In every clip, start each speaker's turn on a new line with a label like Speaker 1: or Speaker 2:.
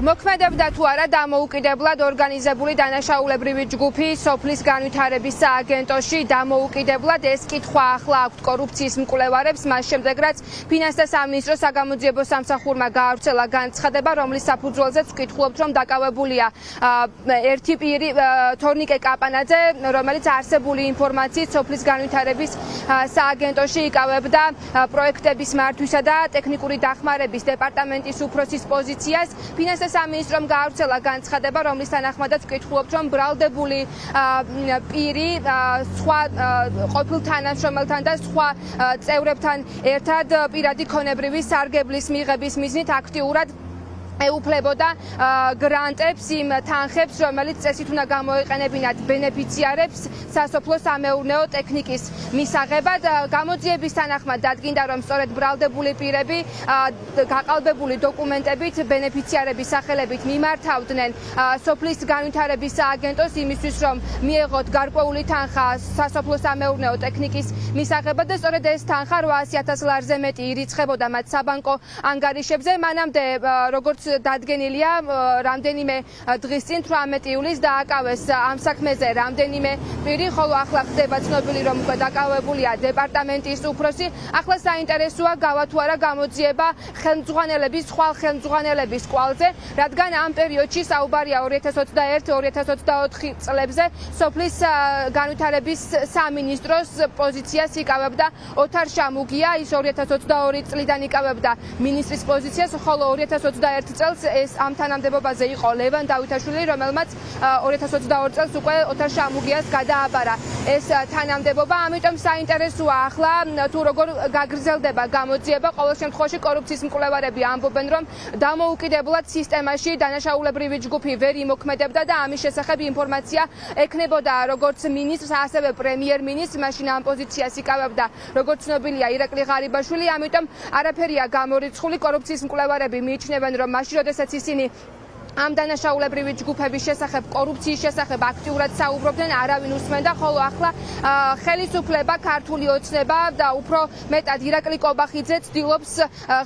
Speaker 1: მოქმედებდა თუ არა დამოუკიდებლად ორგანიზებული დანაშაულებრივი ჯგუფი სოფლის განვითარების სააგენტოში დამოუკიდებლად ეს კითხვა ახლა აქვთ კორუფციის მკვლევარებს მას შემდეგ რაც ფინანსთა სამინისტროს საგამოძიებო სამსახურმა გაავრცელა განცხადება რომლის საფუძველზეც ვკითხულობთ რომ დაკავებულია ერთი პირი თორნიკე კაპანაძე რომელიც არსებული ინფორმაციით სოფლის განვითარების სააგენტოში იკავებდა პროექტების მართვისა და ტექნიკური დახმარების დეპარტამენტის უფროსის პოზიციას ფინანსთა სამინისტრომ გაავრცელა განცხადება რომლის თანახმადაც ვკითხულობთ რომ ბრალდებული პირი სხვა ყოფილ თანამშრომელთან და სხვა წევრებთან ერთად პირადი ქონებრივი სარგებლის მიღების მიზნით აქტიურად ეუფლებოდა გრანტებს იმ თანხებს, რომელიც წესით უნდა გამოეყენებინათ ბენეფიციარებს სასოფლო-სამეურნეო ტექნიკის მისაღებად. გამოძიების თანახმად დადგინდა, რომ სწორედ ბრალდებული პირები გაყალბებული დოკუმენტებით ბენეფიციარების სახელებით მიმართავდნენ სოფლის განვითარების სააგენტოს იმისთვის, რომ მიეღოთ გარკვეული თანხა სასოფლო-სამეურნეო ტექნიკის მისაღებად და სწორედ ეს თანხა 800,000 ლარზე მეტი ირიცხებოდა მათ საბანკო ანგარიშებზე. მანამდე როგორც დადგენილია რამდენიმე დღის წინ 18 ივლისს დააკავეს ამ საქმეზე რამდენიმე პირი, ხოლო ახლა ხდება ცნობილი რომ უკვე დაკავებულია დეპარტამენტის უფროსი. ახლა საინტერესოა გავა თუ არა გამოძიება ხელმძღვანელების, ხვალ ხელმძღვანელების კვალზე, რადგან ამ პერიოდში საუბარია 2021-2024 წლებზე სოფლის განვითარების სამინისტროს პოზიციას იკავებდა ოთარ შამუგია, ის 2022 წლიდან იკავებდა მინისტრის პოზიციას, ხოლო 2021 წელს ეს ამ თანამდებობაზე იყო ლევან დავითაშვილი, რომელმაც 2022 წელს უკვე ოთარ შამუგიას გადააბარა ეს თანამდებობა. ამიტომ საინტერესოა ახლა თუ როგორ გაგრძელდება გამოძიება. ყოველ შემთხვევაში კორუფციის მკვლევარები ამბობენ, რომ დამოუკიდებლად სისტემაში დანაშაულებრივი ჯგუფი ვერ იმოქმედებდა და ამის შესახებ ინფორმაცია ექნებოდა როგორც მინისტრს, ასევე პრემიერ-მინისტრს, მაშინ ამ პოზიციას იკავებდა როგორც ცნობილია ირაკლი ღარიბაშვილი. ამიტომ არაფერია გამორიცხული. კორუფციის მკვლევარები მიიჩნევენ, რომ მაშინ როდესაც ისინი ამ დანაშაულებრივი ჯგუფების შესახებ, კორუფციის შესახებ აქტიურად საუბრობდნენ, არავინ უსმენდა, ხოლო ახლა ხელისუფლება, ქართული ოცნება და უფრო მეტად ირაკლი კობახიძე ცდილობს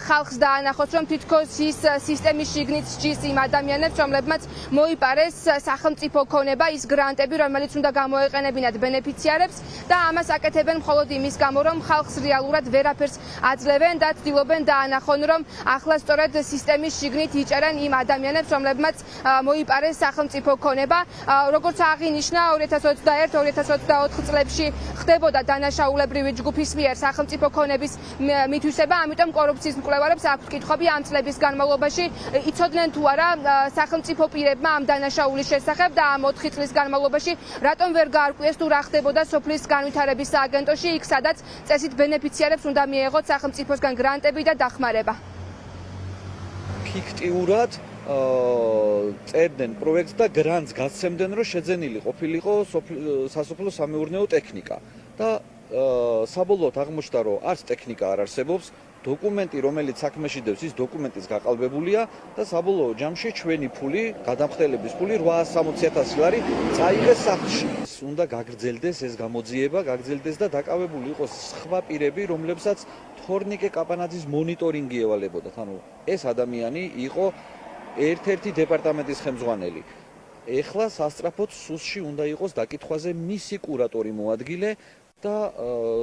Speaker 1: ხალხს დაანახოს, რომ თითქოს ის სისტემის შიგნით სჯის იმ ადამიანებს, რომლებმაც მოიპარეს სახელმწიფო ქონება, ის გრანტები, რომელიც უნდა გამოეყენებინათ ბენეფიციარებს და ამას აკეთებენ მხოლოდ იმის გამო, რომ ხალხს რეალურად ვერაფერს აძლევენ და ცდილობენ დაანახონ, რომ ახლა სწორედ სისტემის შიგნით იჭერენ იმ ადამიანებს, რომლებმაც მოიპარეს სახელმწიფო ქონება. როგორც აღინიშნა 2021-2024 წლებში ხდებოდა დანაშაულებრივი ჯგუფის მიერ სახელმწიფო ქონების მითვისება, ამიტომ კორუფციის მკვლევარებს აქვთ კითხვები ამ წლების განმავლობაში იცოდნენ თუ არა სახელმწიფო პირებმა ამ დანაშაულის შესახებ და ამ 4 წლის განმავლობაში რატომ ვერ გაარკვიეს თუ რა ხდებოდა სოფლის განვითარების სააგენტოში, იქ სადაც წესით ბენეფიციარებს უნდა მიეღოთ სახელმწიფოსგან გრანტები და დახმარება.
Speaker 2: ფიქტიურად წერდნენ პროექტს და გრანტს გასცემდნენ, რომ შეძენილი ყოფილიყო სასოფლო-სამეურნეო ტექნიკა და საბოლოოდ აღმოჩნდა, რომ არც ტექნიკა არ არსებობს, დოკუმენტი, რომელიც საქმეში დევს, ის დოკუმენტის გაყალბებულია და საბოლოო ჯამში ჩვენი ფული, გადამხდელების ფული 860,000 ლარი წაიღეს სახლში. უნდა გაგრძელდეს ეს გამოძიება, გაგრძელდეს და დაკავებული იყოს სხვა პირები, რომლებსაც თორნიკე კაპანაძის მონიტორინგი ევალებოდათ. ანუ ეს ადამიანი იყო ერთ-ერთი დეპარტამენტის ხელმძღვანელი. ეხლა სასწრაფოდ სუსში უნდა იყოს დაკითხვაზე მისი კურატორი მოადგილე და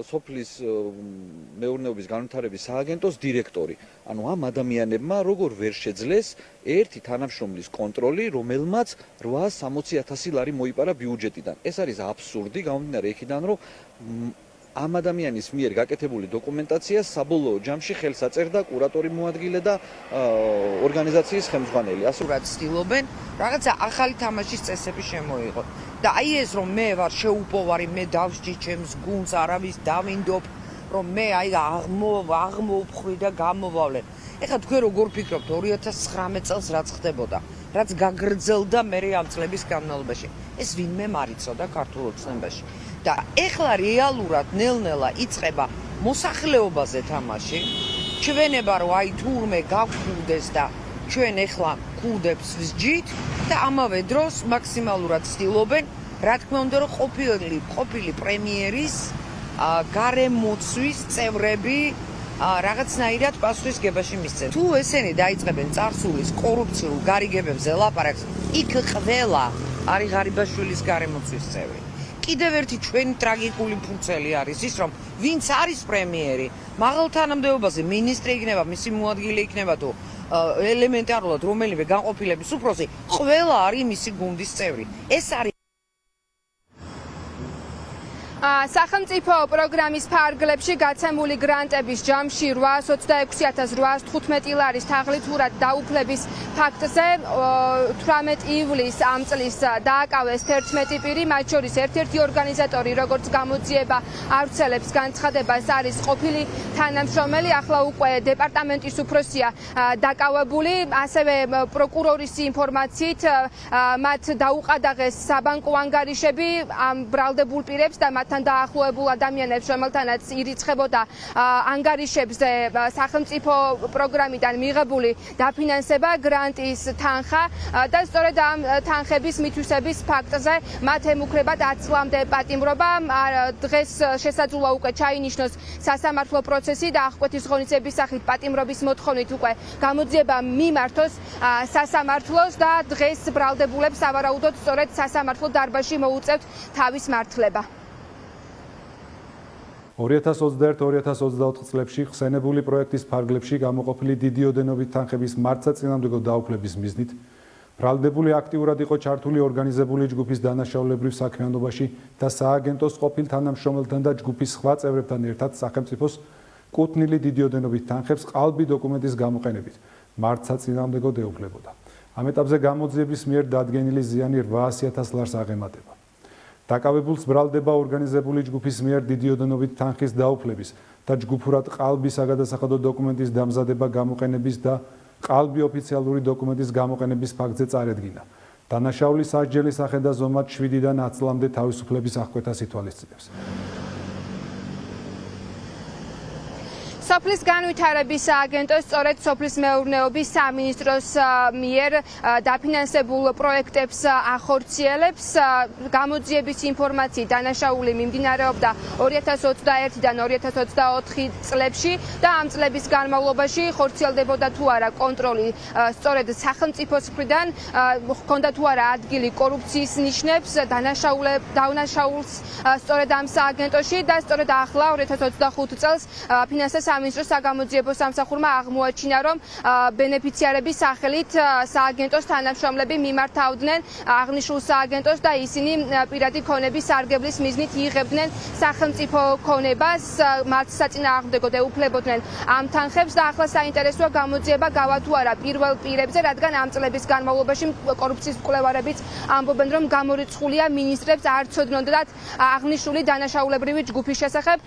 Speaker 2: სოფლის მეურნეობის განვითარების სააგენტოს დირექტორი. ანუ ამ ადამიანებმა როგორ ვერ შეძლეს ერთი თანამშრომლის კონტროლი, რომელმაც 860,000 ლარი მოიპარა ბიუჯეტიდან. ეს არის აბსურდი, გამომდინარე იქიდან, რომ ამ ადამიანის მიერ გაკეთებული დოკუმენტაცია საბოლოო ჯამში ხელს აწერდა კურატორი მოადგილე და ორგანიზაციის ხელმძღვანელი.
Speaker 3: ასურად ცდილობენ რაღაცა ახალი თამაშის წესები შემოიღო. და აი ეს რომ მე ვარ შეუპოვარი, მე დავსჯი ჩემს გუნდს, არავის დავინდობ, რომ მე აი აღმოვფხვი და გამოვავლენ. ეხლა თქვენ როგორ ფიქრობთ 2019 წელს რაც ხდებოდა, რაც გაგრძელდა მე ამ წლების განმავლობაში. ეს ვინმე მარიცოდა ქართულ ოცნებაში. და ეხლა რეალურად ნელ-ნელა იწყება მოსახლეობაზე თამაში. ჩვენება რომ აი თურმე გავხურდეს და ჩვენ ეხლა ხურდებს ვსჯით და ამავე დროს მაქსიმალურად ცდილობენ, რა თქმა უნდა, რომ ყოფილი პრემიერის გარემოცვის წევრები რაღაცნაირად პასუხისგებაში მისცენ. თუ ესენი დაიწყებენ წარსულის კორუფციულ გარიგებებზე ლაპარაკს, იქ ყველა არის ღარიბაშვილის გარემოცვის წევრი. კიდევ ერთი ჩვენი ტრაგიკული ფურცელი არის ის, რომ ვინც არის პრემიერი, მაღალ თანამდებობაზე მინისტრი იქნება, მისი მოადგილე იქნება თუ ელემენტარულად რომელიმე განყოფილების უფროსი, ყველა არის მისი გუნდის წევრი. ეს არის
Speaker 1: სახელმწიფო პროგრამის ფარგლებში გაცემული გრანტების ჯამში 826.815 ლარის თაღლითურად დაუფლების ფაქტზე 18 ივლისს ამ წლის დააკავეს 11 პირი, მათ შორის ერთ-ერთი ორგანიზატორი, როგორც გამოძიება ავრცელებს განცხადებას, არის ყოფილი თანამშრომელი, ახლა უკვე დეპარტამენტის უფროსია დაკავებული, ასევე პროკურორის ინფორმაციით მათ დაუყადაღეს საბანკო ანგარიშები ამ ბრალდებულ პირებს და მათ დაახლოებულ ადამიანებს, რომელთანაც ირიცხებოდა ანგარიშებზე სახელმწიფო პროგრამიდან მიღებული დაფინანსება, გრანტის თანხა და სწორედ ამ თანხების მითვისების ფაქტზე მათ ემუქრება 10 წლამდე პატიმრობა. დღეს შესაძლოა უკვე ჩაინიშნოს სასამართლო პროცესი და აღკვეთის ღონისძიების სახით პატიმრობის მოთხოვნით უკვე გამოძიება მიმართოს სასამართლოს და დღეს ბრალდებულებს სავარაუდოდ სწორედ სასამართლო დარბაზში მოუწევთ თავის მართლება.
Speaker 4: 2021-2024 წლებში ხსენებული პროექტის ფარგლებში გამოყოფილი დიდი ოდენობით თანხების მართსაწინააღმდეგო დაუფლების მიზნით ბრალდებული აქტიურად იყო ჩართული ორგანიზებული ჯგუფის დანაშაულებრივ საქმიანობაში და სააგენტოს ყოფილ თანამშრომელთან და ჯგუფის სხვა წევრებთან ერთად სახელმწიფოს კუთვნილი დიდი ოდენობით თანხებს ყალბი დოკუმენტის გამოყენებით მართსაწინააღმდეგო დაუფლებოდა. ამ ეტაპზე გამოძიების მიერ დადგენილი ზიანი 800.000 ლარს აღემატება. დაკავებულს ბრალდება ორგანიზებული ჯგუფის მიერ დიდი ოდენობით თანხის დაუფლების და ჯგუფურად ყალბი საგადასახადო დოკუმენტის დამზადება, გამოყენების და ყალბი ოფიციალური დოკუმენტის გამოყენების ფაქტზე წარედგინა. დანაშაულის სასჯელის სახე და ზომად 7-დან 10 წლამდე თავისუფლების აღკვეთას ითვალისწინებს.
Speaker 1: სოფლის განვითარების სააგენტოს სწორედ სოფლის მეურნეობის სამინისტროს მიერ დაფინანსებულ პროექტებს ახორციელებს. გამოძიების ინფორმაციით დანაშაული მიმდინარეობდა 2021-დან 2024 წლებში და ამ წლების განმავლობაში ხორციელდებოდა თუ არა კონტროლი სწორედ სახელმწიფოს მხრიდან, ჰქონდა თუ არა ადგილი კორუფციის ნიშნებს, დანაშაულს სწორედ ამ სააგენტოში და სწორედ ახლა 2025 წელს ფინანსთა სამინისტროს საგამოძიებო სამსახურმა აღმოაჩინა, რომ ბენეფიციარების სახელით სააგენტოს თანამშრომლები მიმართავდნენ აღნიშნულ სააგენტოს და ისინი პირადი ქონების სარგებლის მიზნით იღებდნენ სახელმწიფო ქონებას, მათ საწინააღმდეგო დაუფლებოდნენ ამ თანხებს და ახლა საინტერესოა გამოძიება გავა თუ არა პირველ პირებზე, რადგან ამ წლების განმავლობაში კორუფციის მკვლევარებიც ამბობენ, რომ გამორიცხულია მინისტრებს არ ცოდნოდათ აღნიშნული დანაშაულებრივი ჯგუფის შესახებ,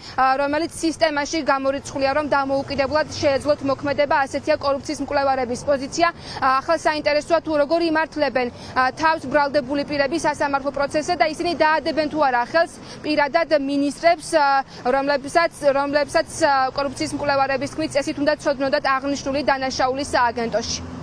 Speaker 1: რომელიც სისტემაში გამორიცხულია, რომ დამოუკიდებლად შეეძლოთ მოქმედება, ასეთია კორუფციის მკვლევარების პოზიცია. ახლა საინტერესოა თუ როგორ იმართლებენ თავს ბრალდებული პირები სასამართლო პროცესზე და ისინი დაადებენ თუ არა ხელს პირადად მინისტრებს, რომლებსაც კორუფციის მკვლევარების თქმით წესით უნდა ცოდნოდათ აღნიშნული დანაშაულის სააგენტოში.